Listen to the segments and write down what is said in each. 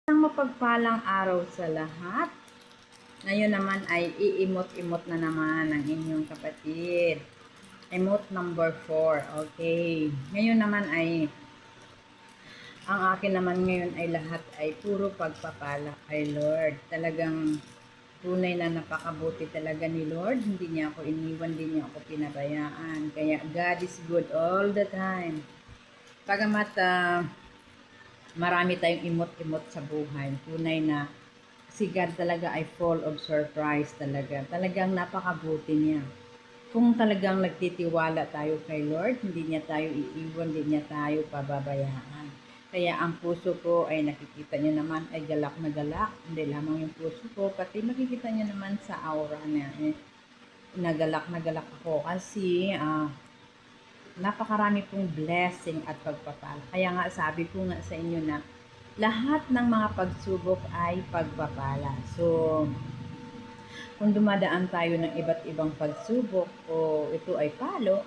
Isang mapagpalang araw sa lahat. Ngayon naman ay iimot-imot na naman ang inyong kapatid. Emote number 4. Okay. Ngayon naman ay ang akin naman ngayon ay lahat ay puro pagpapala kay Lord. Talagang tunay na napakabuti talaga ni Lord. Hindi niya ako iniwan, hindi niya ako pinabayaan. Kaya God is good all the time. Pagamat marami tayong imot-imot sa buhay. Tunay na si God talaga ay full of surprise talaga. Talagang napakabuti niya. Kung talagang nagtitiwala tayo kay Lord, hindi niya tayo iiwan, hindi niya tayo pababayaan. Kaya ang puso ko ay nakikita niyo naman ay galak na galak. Hindi lamang yung puso ko, pati makikita niyo naman sa aura niya. Nagalak na galak ako kasi napakarami pong blessing at pagpapala. Kaya nga sabi ko nga sa inyo na lahat ng mga pagsubok ay pagpapala. So, kung dumadaan tayo ng iba't ibang pagsubok o ito ay palo,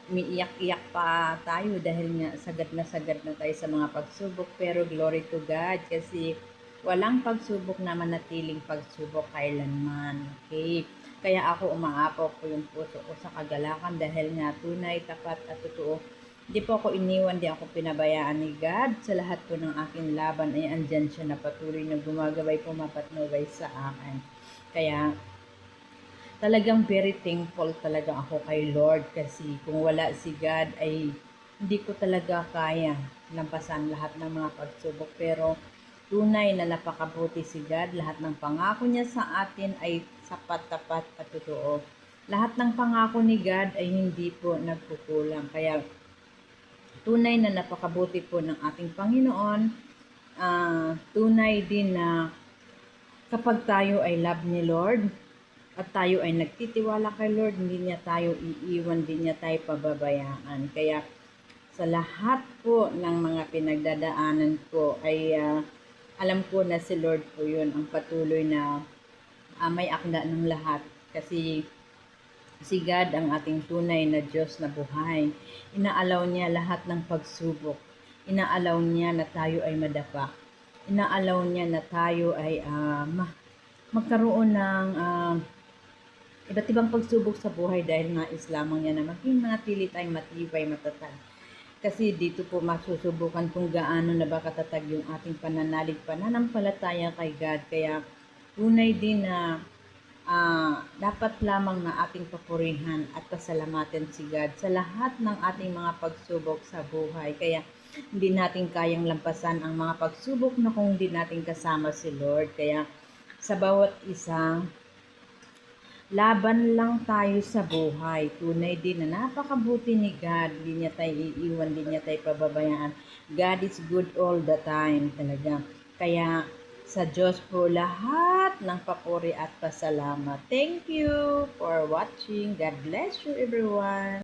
umiiyak-iyak pa tayo dahil nga sagad na tayo sa mga pagsubok. Pero glory to God kasi walang pagsubok na manatiling pagsubok kailanman. Okay? Kaya ako umaapaw po yung puso ko sa kagalakan dahil nga tunay, tapat at totoo. Hindi po ako iniwan, di ako pinabayaan ni God. Sa lahat po ng aking laban ay andyan siya na patuloy na gumagabay, pumapatnubay sa akin. Kaya talagang very thankful talaga ako kay Lord kasi kung wala si God ay hindi ko talaga kaya lampasan lahat ng mga pagsubok. Pero tunay na napakabuti si God. Lahat ng pangako niya sa atin ay sapat, tapat at totoo. Lahat ng pangako ni God ay hindi po nagkukulang. Kaya tunay na napakabuti po ng ating Panginoon. Tunay din na kapag tayo ay love ni Lord, at tayo ay nagtitiwala kay Lord, hindi niya tayo iiwan, hindi niya tayo pababayaan. Kaya sa lahat po ng mga pinagdadaanan ko ay alam ko na si Lord po yun ang patuloy na may akda ng lahat. Kasi si God ang ating tunay na Diyos na buhay. Inaalaw niya lahat ng pagsubok. Inaalaw niya na tayo ay madapa. Inaalaw niya na tayo ay magkaroon ng iba't ibang pagsubok sa buhay dahil nais lamang niya na maging manatili tayong matibay, matatag. Kasi dito po masusubukan kung gaano na ba katatag yung ating pananalig, pananampalataya kay God. Kaya tunay din na dapat lamang na ating papurihan at pasalamatan si God sa lahat ng ating mga pagsubok sa buhay. Kaya hindi natin kayang lampasan ang mga pagsubok na kung hindi natin kasama si Lord. Kaya sa bawat isa, laban lang tayo sa buhay. Tunay din na napakabuti ni God. Hindi niya tayo iiwan, hindi niya tayo pababayaan. God is good all the time talaga. Kaya sa Diyos po lahat ng papuri at pasalamat. Thank you for watching. God bless you everyone.